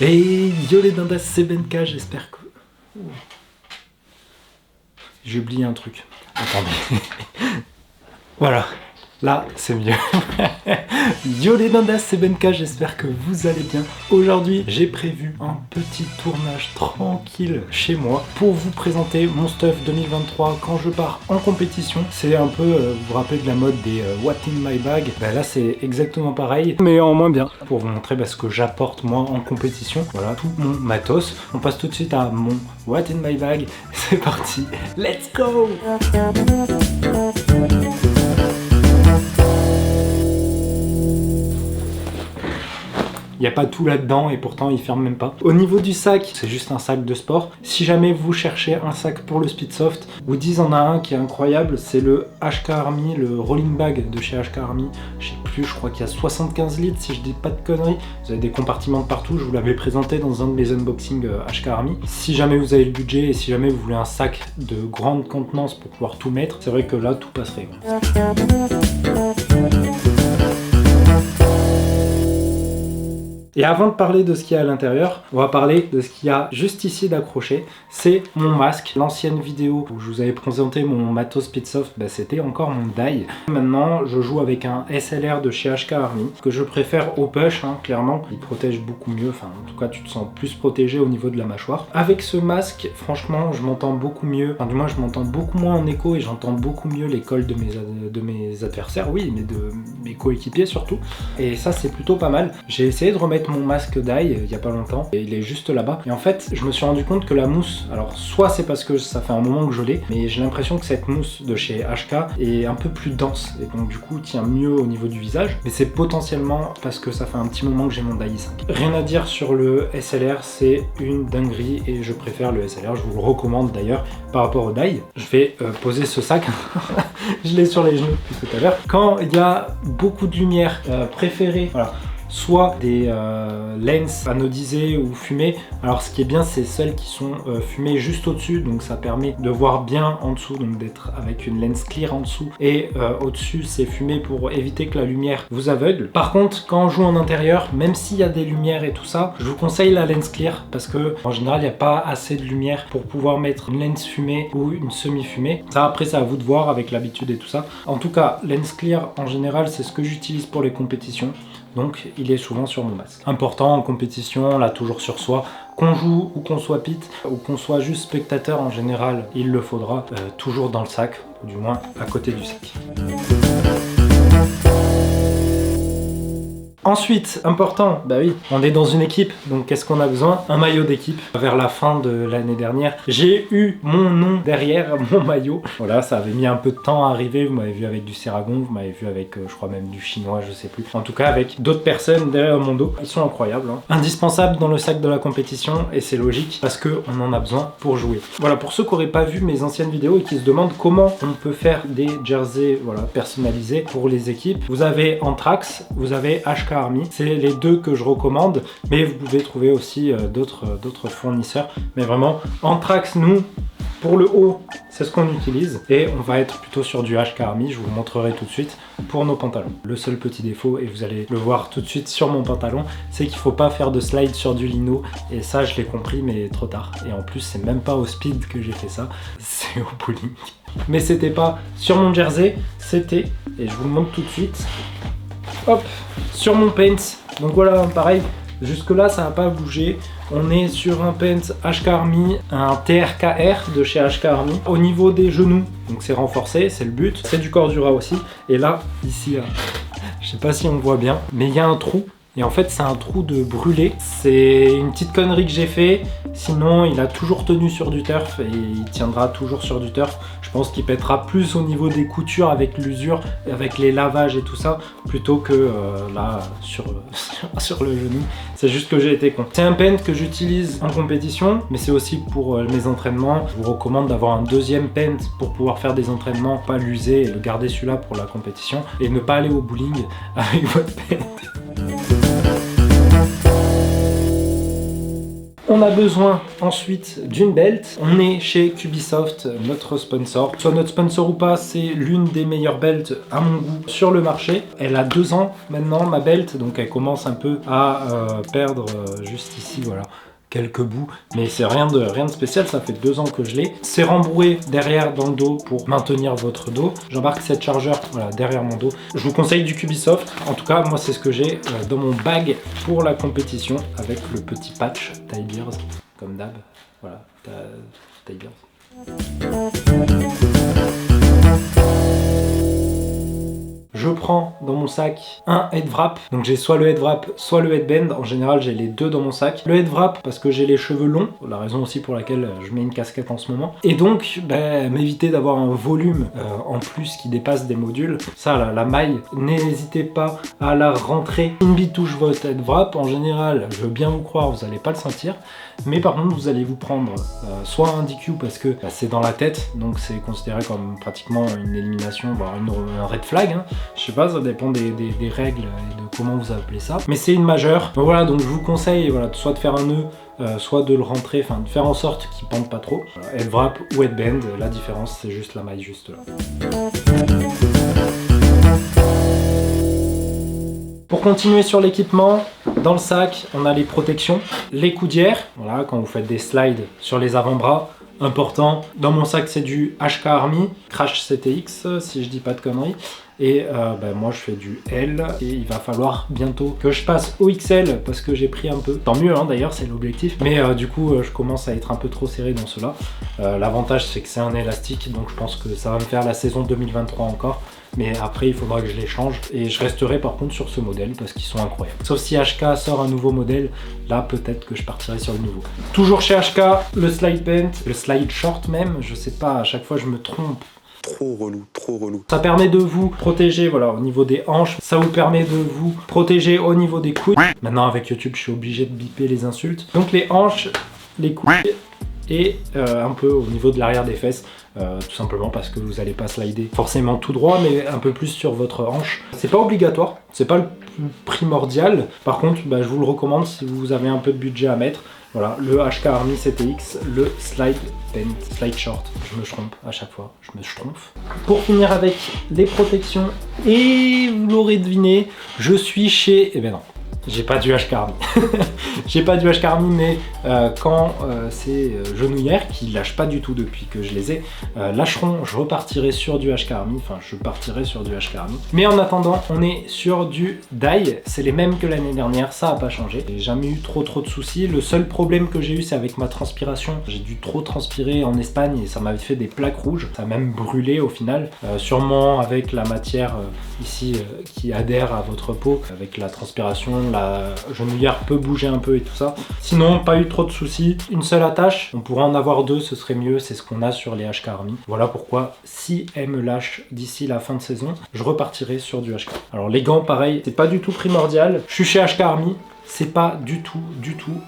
Et yo les dindas, c'est Benka, j'espère que... J'ai oublié un truc. Attendez. Voilà. Là, c'est mieux. Yo les dindas, c'est Benka, j'espère que vous allez bien. Aujourd'hui, j'ai prévu un petit tournage tranquille chez moi pour vous présenter mon stuff 2023 quand je pars en compétition. C'est un peu, vous vous rappelez de la mode des What in my bag? Bah là, c'est exactement pareil, mais en moins bien. Pour vous montrer ce que j'apporte moi en compétition. Voilà, tout mon matos. On passe tout de suite à mon What in my bag. C'est parti, let's go! Il n'y a pas tout là-dedans et pourtant il ferme même pas. Au niveau du sac, c'est juste un sac de sport. Si jamais vous cherchez un sac pour le Speedsoft, Woodies en a un qui est incroyable, c'est le HK Army, le rolling bag de chez HK Army. Je sais plus, je crois qu'il y a 75 litres si je dis pas de conneries. Vous avez des compartiments de partout, je vous l'avais présenté dans un de mes unboxings HK Army. Si jamais vous avez le budget et si jamais vous voulez un sac de grande contenance pour pouvoir tout mettre, c'est vrai que là tout passerait. Et avant de parler de ce qu'il y a à l'intérieur, on va parler de ce qu'il y a juste ici d'accroché. C'est mon masque. L'ancienne vidéo où je vous avais présenté mon matos Speedsoft, c'était encore mon die. Maintenant, je joue avec un SLR de chez HK Army, que je préfère au push, clairement. Il protège beaucoup mieux, enfin en tout cas tu te sens plus protégé au niveau de la mâchoire. Avec ce masque, franchement, je m'entends beaucoup mieux. Enfin du moins, je m'entends beaucoup moins en écho et j'entends beaucoup mieux les calls de mes adversaires, oui, mais de mes coéquipiers surtout. Et ça, c'est plutôt pas mal. J'ai essayé de remettre mon masque d'ail il y a pas longtemps et il est juste là-bas, et en fait je me suis rendu compte que la mousse, alors soit c'est parce que ça fait un moment que je l'ai, mais j'ai l'impression que cette mousse de chez HK est un peu plus dense et donc du coup tient mieux au niveau du visage, mais c'est potentiellement parce que ça fait un petit moment que j'ai mon die 5. Rien à dire sur le SLR, c'est une dinguerie et je préfère le SLR, je vous le recommande d'ailleurs par rapport au die. Je vais poser ce sac, je l'ai sur les genoux depuis tout à l'heure. Quand il y a beaucoup de lumière, préférée, voilà, soit des lens anodisées ou fumées. Alors ce qui est bien, c'est celles qui sont fumées juste au-dessus, donc ça permet de voir bien en dessous, donc d'être avec une lens clear en dessous, et au-dessus c'est fumé pour éviter que la lumière vous aveugle. Par contre, quand on joue en intérieur, même s'il y a des lumières et tout ça, je vous conseille la lens clear parce que en général il n'y a pas assez de lumière pour pouvoir mettre une lens fumée ou une semi-fumée. Ça après c'est à vous de voir avec l'habitude et tout ça. En tout cas, lens clear en général c'est ce que j'utilise pour les compétitions. Donc il est souvent sur mon masque. Important en compétition, on l'a toujours sur soi. Qu'on joue ou qu'on soit pit ou qu'on soit juste spectateur, en général, il le faudra toujours dans le sac, ou du moins à côté du sac. Ensuite, important, oui, on est dans une équipe, donc qu'est-ce qu'on a besoin? Un maillot d'équipe. Vers la fin de l'année dernière, j'ai eu mon nom derrière mon maillot. Voilà, ça avait mis un peu de temps à arriver, vous m'avez vu avec du Ceragon, vous m'avez vu avec, je crois même du chinois, je sais plus. En tout cas, avec d'autres personnes derrière mon dos. Ils sont incroyables, Indispensables dans le sac de la compétition, et c'est logique, parce qu'on en a besoin pour jouer. Voilà, pour ceux qui n'auraient pas vu mes anciennes vidéos et qui se demandent comment on peut faire des jerseys, voilà, personnalisés pour les équipes, vous avez Anthrax, vous avez HK Army, c'est les deux que je recommande, mais vous pouvez trouver aussi d'autres fournisseurs. Mais vraiment, Anthrax, nous, pour le haut, c'est ce qu'on utilise, et on va être plutôt sur du HK Army, je vous le montrerai tout de suite pour nos pantalons. Le seul petit défaut, et vous allez le voir tout de suite sur mon pantalon, c'est qu'il ne faut pas faire de slide sur du lino, et ça je l'ai compris mais trop tard. Et en plus c'est même pas au speed que j'ai fait ça, c'est au bowling. Mais c'était pas sur mon jersey, c'était, et je vous le montre tout de suite, hop, sur mon pants. Donc voilà, pareil, jusque là ça n'a pas bougé. On est sur un pants HK Army, un TRKR de chez HK Army. Au niveau des genoux, donc c'est renforcé, c'est le but. C'est du Cordura aussi. Et là, ici, je sais pas si on voit bien, mais il y a un trou. Et en fait, c'est un trou de brûlé. C'est une petite connerie que j'ai fait. Sinon, il a toujours tenu sur du turf et il tiendra toujours sur du turf. Je pense qu'il pètera plus au niveau des coutures avec l'usure, avec les lavages et tout ça, plutôt que là, sur le genou. C'est juste que j'ai été con. C'est un paint que j'utilise en compétition, mais c'est aussi pour mes entraînements. Je vous recommande d'avoir un deuxième paint pour pouvoir faire des entraînements, pas l'user et le garder celui-là pour la compétition. Et ne pas aller au bowling avec votre paint. On a besoin ensuite d'une belt. On est chez Cubisoft, notre sponsor. Soit notre sponsor ou pas, c'est l'une des meilleures belts à mon goût sur le marché. Elle a 2 ans maintenant, ma belt, donc elle commence un peu à perdre juste ici, voilà, quelques bouts, mais c'est rien de spécial, ça fait 2 ans que je l'ai. C'est rembourré derrière dans le dos pour maintenir votre dos. J'embarque cette chargeur, voilà, derrière mon dos. Je vous conseille du Cubisoft, en tout cas moi c'est ce que j'ai dans mon bag pour la compétition, avec le petit patch Ty Beers, comme d'hab, voilà, Ty Beers. Je prends dans mon sac un head wrap, donc j'ai soit le head wrap, soit le headband. En général, j'ai les deux dans mon sac. Le head wrap parce que j'ai les cheveux longs, la raison aussi pour laquelle je mets une casquette en ce moment. Et donc, m'éviter d'avoir un volume en plus qui dépasse des modules. Ça, la maille, n'hésitez pas à la rentrer. Une bille touche votre head wrap. En général, je veux bien vous croire, vous n'allez pas le sentir. Mais par contre, vous allez vous prendre soit un DQ parce que c'est dans la tête, donc c'est considéré comme pratiquement une élimination, voire un red flag. Hein. Je sais pas, ça dépend des règles et de comment vous appelez ça. Mais c'est une majeure. Donc voilà, donc je vous conseille, voilà, soit de faire un nœud, soit de le rentrer, enfin de faire en sorte qu'il pende pas trop. Voilà, head wrap ou headband, la différence c'est juste la maille juste là. Pour continuer sur l'équipement, dans le sac, on a les protections, les coudières, voilà, quand vous faites des slides sur les avant-bras, important. Dans mon sac, c'est du HK Army, Crash CTX, si je dis pas de conneries. Et moi, je fais du L et il va falloir bientôt que je passe au XL parce que j'ai pris un peu. Tant mieux, hein, d'ailleurs, c'est l'objectif. Mais du coup, je commence à être un peu trop serré dans cela. L'avantage, c'est que c'est un élastique, donc je pense que ça va me faire la saison 2023 encore. Mais après, il faudra que je les change. Et je resterai par contre sur ce modèle parce qu'ils sont incroyables. Sauf si HK sort un nouveau modèle, là peut-être que je partirai sur le nouveau. Toujours chez HK, le slide bent, le slide short même. Je sais pas, à chaque fois je me trompe. Trop relou, trop relou. Ça permet de vous protéger, voilà, au niveau des hanches. Ça vous permet de vous protéger au niveau des coudes. Maintenant avec YouTube, je suis obligé de biper les insultes. Donc les hanches, les coudes et un peu au niveau de l'arrière des fesses. Tout simplement parce que vous n'allez pas slider forcément tout droit, mais un peu plus sur votre hanche. C'est pas obligatoire, c'est pas le plus primordial. Par contre, je vous le recommande si vous avez un peu de budget à mettre. Voilà, le HK Army CTX, le slide bent, slide short. Je me trompe à chaque fois, je me trompe. Pour finir avec les protections, et vous l'aurez deviné, je suis chez... Eh ben non. J'ai pas du HK Army. J'ai pas du HK Army, mais quand ces genouillères, qui lâchent pas du tout depuis que je les ai, lâcheront, je repartirai sur du HK Army. Enfin, je partirai sur du HK Army. Mais en attendant, on est sur du Dye. C'est les mêmes que l'année dernière, ça a pas changé. J'ai jamais eu trop de soucis. Le seul problème que j'ai eu, c'est avec ma transpiration. J'ai dû trop transpirer en Espagne et ça m'avait fait des plaques rouges. Ça a même brûlé au final. Sûrement avec la matière ici qui adhère à votre peau, avec la transpiration. La genouillère peut bouger un peu et tout ça. Sinon, pas eu trop de soucis. Une seule attache, on pourrait en avoir 2, ce serait mieux. C'est ce qu'on a sur les HK Army. Voilà pourquoi, si elle me lâche d'ici la fin de saison, je repartirai sur du HK. Alors les gants, pareil, c'est pas du tout primordial. Je suis chez HK Army. C'est pas du tout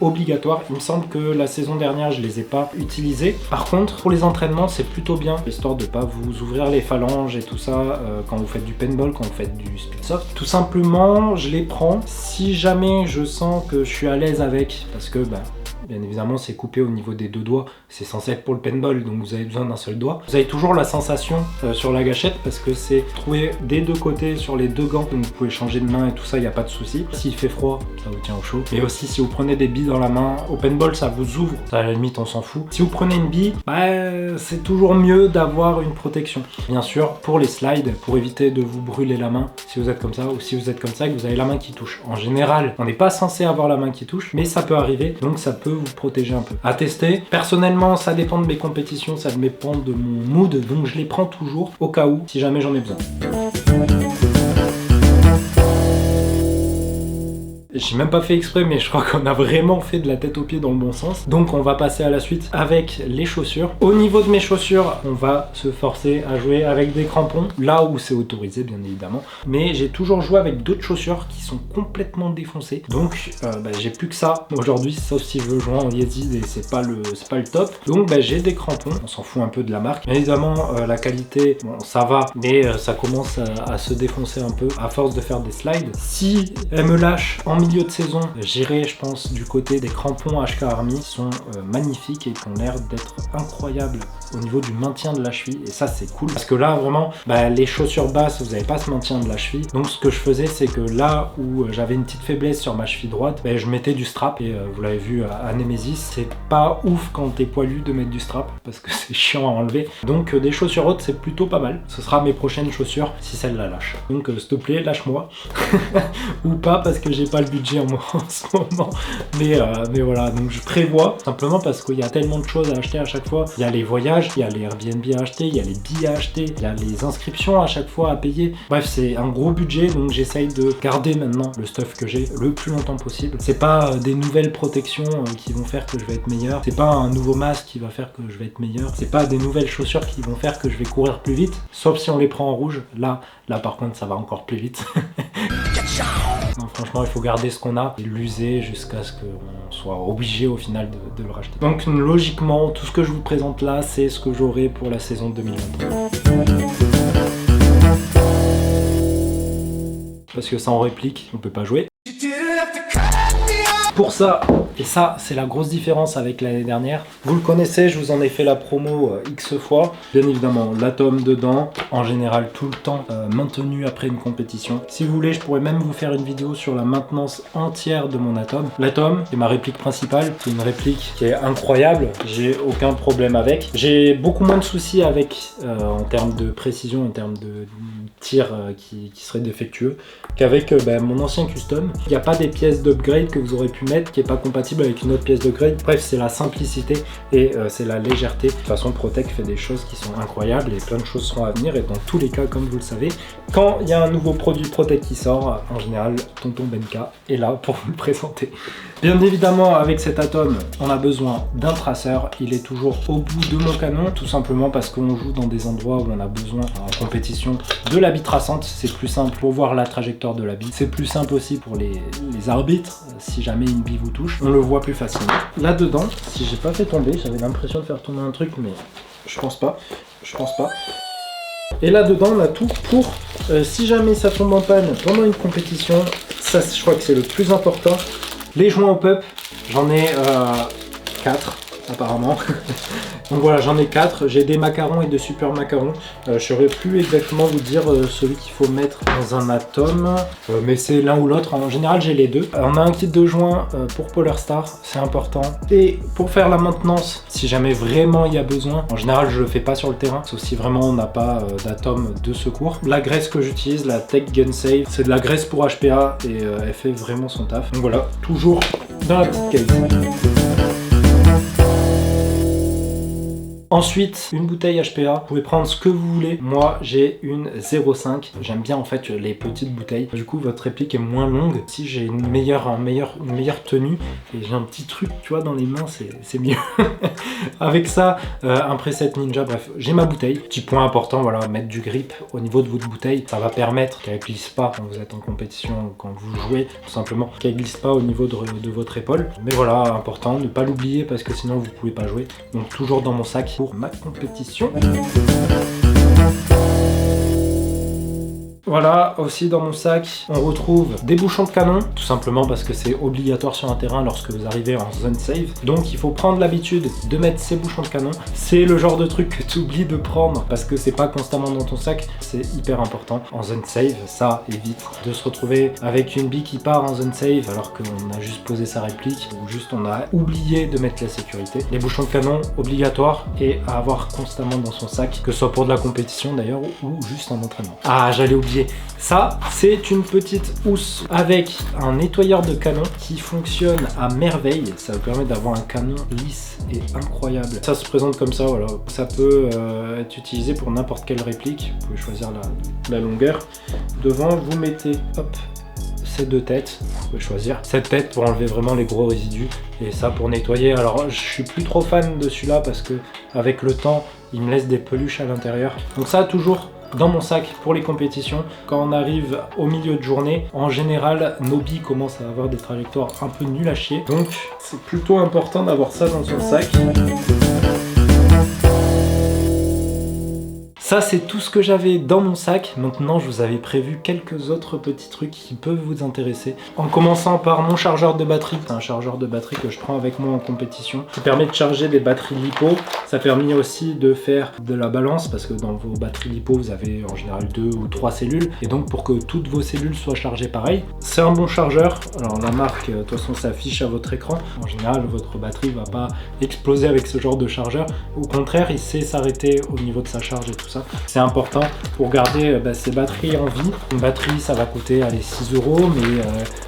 obligatoire. Il me semble que la saison dernière, je les ai pas utilisés. Par contre, pour les entraînements, c'est plutôt bien, histoire de pas vous ouvrir les phalanges et tout ça quand vous faites du paintball, quand vous faites du speedsoft. Tout simplement, je les prends si jamais je sens que je suis à l'aise avec, parce que bien évidemment, c'est coupé au niveau des 2 doigts. C'est censé être pour le paintball, donc vous avez besoin d'un seul doigt. Vous avez toujours la sensation sur la gâchette parce que c'est trouvé des 2 côtés sur les 2 gants. Donc vous pouvez changer de main et tout ça, il n'y a pas de souci. S'il fait froid, ça vous tient au chaud. Mais aussi, si vous prenez des billes dans la main, au paintball, ça vous ouvre. Ça, à la limite, on s'en fout. Si vous prenez une bille, c'est toujours mieux d'avoir une protection. Bien sûr, pour les slides, pour éviter de vous brûler la main, si vous êtes comme ça, ou si vous êtes comme ça, que vous avez la main qui touche. En général, on n'est pas censé avoir la main qui touche, mais ça peut arriver. Donc ça peut vous protéger un peu. À tester. Personnellement, ça dépend de mes compétitions, ça dépend de mon mood, donc je les prends toujours au cas où, si jamais j'en ai besoin. J'ai même pas fait exprès, mais je crois qu'on a vraiment fait de la tête aux pieds dans le bon sens. Donc on va passer à la suite avec les chaussures. Au niveau de mes chaussures, on va se forcer à jouer avec des crampons, là où c'est autorisé bien évidemment. Mais j'ai toujours joué avec d'autres chaussures qui sont complètement défoncées. Donc j'ai plus que ça aujourd'hui, sauf si je veux jouer en Yeezy et c'est pas le top. Donc j'ai des crampons, on s'en fout un peu de la marque. Bien évidemment la qualité, bon ça va, mais ça commence à se défoncer un peu à force de faire des slides. Si elle me lâche en milieu de saison, j'irai je pense du côté des crampons HK Army, qui sont magnifiques et qui ont l'air d'être incroyables au niveau du maintien de la cheville, et ça c'est cool parce que là vraiment les chaussures basses vous n'avez pas ce maintien de la cheville, donc ce que je faisais c'est que là où j'avais une petite faiblesse sur ma cheville droite, je mettais du strap, et vous l'avez vu à Nemesis, c'est pas ouf quand t'es poilu de mettre du strap parce que c'est chiant à enlever, donc des chaussures hautes c'est plutôt pas mal, ce sera mes prochaines chaussures si celle-là lâche, donc s'il te plaît lâche-moi ou pas parce que j'ai pas le budget en ce moment, mais voilà, donc je prévois simplement parce qu'il y a tellement de choses à acheter à chaque fois, il y a les voyages, il y a les Airbnb à acheter, il y a les billets à acheter, il y a les inscriptions à chaque fois à payer, bref c'est un gros budget, donc j'essaye de garder maintenant le stuff que j'ai le plus longtemps possible. C'est pas des nouvelles protections qui vont faire que je vais être meilleur, c'est pas un nouveau masque qui va faire que je vais être meilleur, c'est pas des nouvelles chaussures qui vont faire que je vais courir plus vite, sauf si on les prend en rouge, là par contre ça va encore plus vite. Non, franchement il faut garder ce qu'on a et l'user jusqu'à ce qu'on soit obligé au final de le racheter. Donc logiquement tout ce que je vous présente là c'est ce que j'aurai pour la saison 2023. Parce que ça en réplique, on peut pas jouer. Pour ça, et ça c'est la grosse différence avec l'année dernière, vous le connaissez, je vous en ai fait la promo X fois, bien évidemment l'atome dedans, en général tout le temps maintenu après une compétition. Si vous voulez je pourrais même vous faire une vidéo sur la maintenance entière de mon atome. L'atome c'est ma réplique principale, c'est une réplique qui est incroyable, j'ai aucun problème avec. J'ai beaucoup moins de soucis avec en termes de précision, en termes de tir qui serait défectueux qu'avec mon ancien custom. Il n'y a pas des pièces d'upgrade que vous aurez pu mettre qui est pas compatible avec une autre pièce d'upgrade. Bref, c'est la simplicité et c'est la légèreté. De toute façon, Protec fait des choses qui sont incroyables et plein de choses seront à venir, et dans tous les cas, comme vous le savez, quand il y a un nouveau produit Protec qui sort, en général, Tonton Benka est là pour vous le présenter. Bien évidemment, avec cet atome, on a besoin d'un traceur. Il est toujours au bout de mon canon, tout simplement parce qu'on joue dans des endroits où on a besoin, en compétition, de la bille traçante. C'est plus simple pour voir la trajectoire de la bille. C'est plus simple aussi pour les arbitres, si jamais une bille vous touche, on le voit plus facilement. Là-dedans, si j'ai pas fait tomber, j'avais l'impression de faire tomber un truc, mais je pense pas. Et là-dedans, on a tout pour, si jamais ça tombe en panne pendant une compétition, ça je crois que c'est le plus important. Les joints au pup, j'en ai 4 apparemment. Donc voilà, j'en ai 4, j'ai des macarons et des super macarons. Je saurais plus exactement vous dire celui qu'il faut mettre dans un atome, mais c'est l'un ou l'autre. En général, j'ai les deux. On a un kit de joints pour Polar Star, c'est important. Et pour faire la maintenance, si jamais vraiment il y a besoin, en général, je le fais pas sur le terrain, sauf si vraiment on n'a pas d'atome de secours. La graisse que j'utilise, la Tech Gun Save, c'est de la graisse pour HPA et elle fait vraiment son taf. Donc voilà, toujours dans la petite case. Ensuite, une bouteille HPA, vous pouvez prendre ce que vous voulez. Moi, j'ai une 0,5. J'aime bien en fait les petites bouteilles. Du coup, votre réplique est moins longue. Si j'ai une meilleure tenue et j'ai un petit truc, tu vois, dans les mains, c'est mieux. Avec ça, un preset ninja, bref, j'ai ma bouteille. Petit point important, voilà, mettre du grip au niveau de votre bouteille. Ça va permettre qu'elle glisse pas quand vous êtes en compétition ou quand vous jouez, tout simplement, qu'elle glisse pas au niveau de votre épaule. Mais voilà, important, ne pas l'oublier parce que sinon vous pouvez pas jouer. Donc toujours dans mon sac pour ma compétition. Voilà, aussi dans mon sac, on retrouve des bouchons de canon, tout simplement parce que c'est obligatoire sur un terrain lorsque vous arrivez en zone save. Donc il faut prendre l'habitude de mettre ces bouchons de canon. C'est le genre de truc que tu oublies de prendre parce que c'est pas constamment dans ton sac, c'est hyper important. En zone save, ça évite de se retrouver avec une bille qui part en zone save alors qu'on a juste posé sa réplique ou juste on a oublié de mettre la sécurité. Les bouchons de canon, obligatoires et à avoir constamment dans son sac, que ce soit pour de la compétition d'ailleurs ou juste en entraînement. Ah, j'allais oublier. Ça, c'est une petite housse avec un nettoyeur de canon qui fonctionne à merveille. Ça vous permet d'avoir un canon lisse et incroyable. Ça se présente comme ça, voilà. Ça peut être utilisé pour n'importe quelle réplique. Vous pouvez choisir la longueur. Devant, vous mettez, hop, ces deux têtes. Vous pouvez choisir cette tête pour enlever vraiment les gros résidus et ça pour nettoyer. Alors, je suis plus trop fan de celui-là parce que avec le temps, il me laisse des peluches à l'intérieur. Donc ça, toujours dans mon sac pour les compétitions. Quand on arrive au milieu de journée, en général, nos billes commencent à avoir des trajectoires un peu nulles à chier. Donc, c'est plutôt important d'avoir ça dans son sac. Ça c'est tout ce que j'avais dans mon sac. Maintenant je vous avais prévu quelques autres petits trucs qui peuvent vous intéresser. En commençant par mon chargeur de batterie. C'est un chargeur de batterie que je prends avec moi en compétition. Qui permet de charger des batteries LiPo. Ça permet aussi de faire de la balance parce que dans vos batteries LiPo vous avez en général 2 ou 3 cellules. Et donc pour que toutes vos cellules soient chargées pareil. C'est un bon chargeur. Alors la marque de toute façon s'affiche à votre écran. En général votre batterie va pas exploser avec ce genre de chargeur. Au contraire il sait s'arrêter au niveau de sa charge et tout ça. C'est important pour garder ces batteries en vie. Une batterie ça va coûter allez, 6 €, mais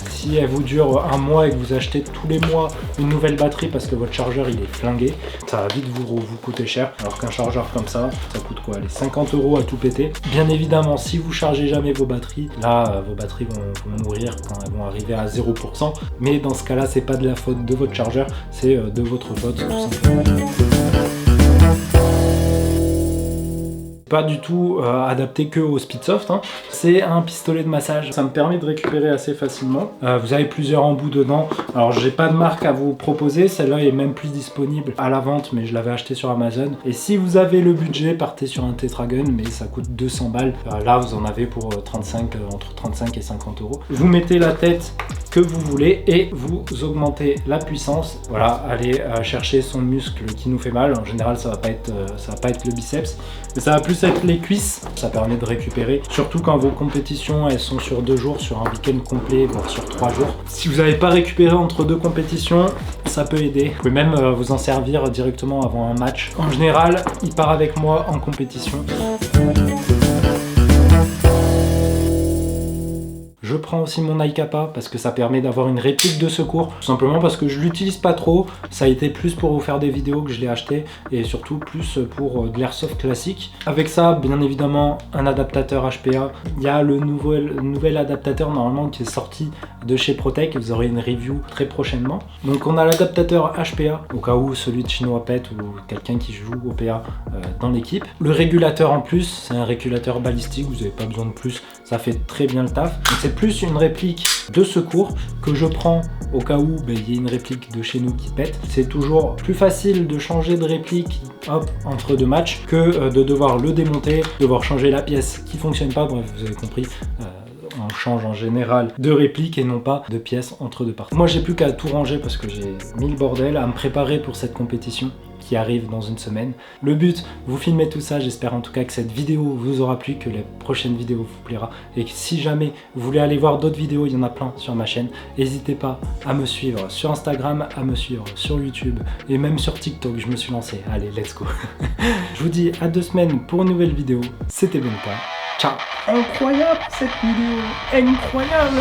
si elle vous dure un mois et que vous achetez tous les mois une nouvelle batterie parce que votre chargeur il est flingué, ça va vite vous coûter cher. Alors qu'un chargeur comme ça coûte quoi, allez, 50 € à tout péter. Bien évidemment si vous chargez jamais vos batteries, là vos batteries vont mourir quand elles vont arriver à 0%. Mais dans ce cas là c'est pas de la faute de votre chargeur, c'est de votre faute tout simplement. Pas du tout adapté que au Speedsoft, hein. C'est un pistolet de massage, ça me permet de récupérer assez facilement. Vous avez plusieurs embouts dedans. Alors j'ai pas de marque à vous proposer, celle-là est même plus disponible à la vente, mais je l'avais acheté sur Amazon. Et si vous avez le budget, partez sur un Tetragun, mais ça coûte 200 balles. Là vous en avez pour entre 35 et 50 €. Vous mettez la tête que vous voulez et vous augmentez la puissance. Voilà, allez chercher son muscle qui nous fait mal. En général ça va pas être le biceps, mais ça va plus être les cuisses. Ça permet de récupérer, surtout quand vos compétitions elles sont sur 2 jours, sur un week-end complet, voire sur 3 jours. Si vous n'avez pas récupéré entre 2 compétitions, ça peut aider. Vous pouvez même vous en servir directement avant un match. En général, il part avec moi en compétition. Je prends aussi mon iCapa parce que ça permet d'avoir une réplique de secours, tout simplement parce que je l'utilise pas trop. Ça a été plus pour vous faire des vidéos que je l'ai acheté et surtout plus pour de l'airsoft classique. Avec ça, bien évidemment, un adaptateur HPA. Il y a le nouvel adaptateur normalement qui est sorti de chez Protec. Vous aurez une review très prochainement. Donc on a l'adaptateur HPA au cas où celui de Chinois pète ou quelqu'un qui joue au PA dans l'équipe. Le régulateur en plus, c'est un régulateur balistique. Vous n'avez pas besoin de plus. Ça fait très bien le taf. Donc c'est plus une réplique de secours que je prends au cas où il y a une réplique de chez nous qui pète. C'est toujours plus facile de changer de réplique entre 2 matchs que de devoir le démonter, devoir changer la pièce qui fonctionne pas. Bref, vous avez compris. On change en général de réplique et non pas de pièces entre 2 parties. Moi j'ai plus qu'à tout ranger parce que j'ai mis le bordel, à me préparer pour cette compétition qui arrive dans une semaine. Le but, vous filmez tout ça, j'espère en tout cas que cette vidéo vous aura plu, que les prochaines vidéos vous plaira et que si jamais vous voulez aller voir d'autres vidéos, il y en a plein sur ma chaîne, n'hésitez pas à me suivre sur Instagram, à me suivre sur YouTube et même sur TikTok, je me suis lancé. Allez, let's go. Je vous dis à 2 semaines pour une nouvelle vidéo. C'était Benka. Ciao. Incroyable cette vidéo, incroyable.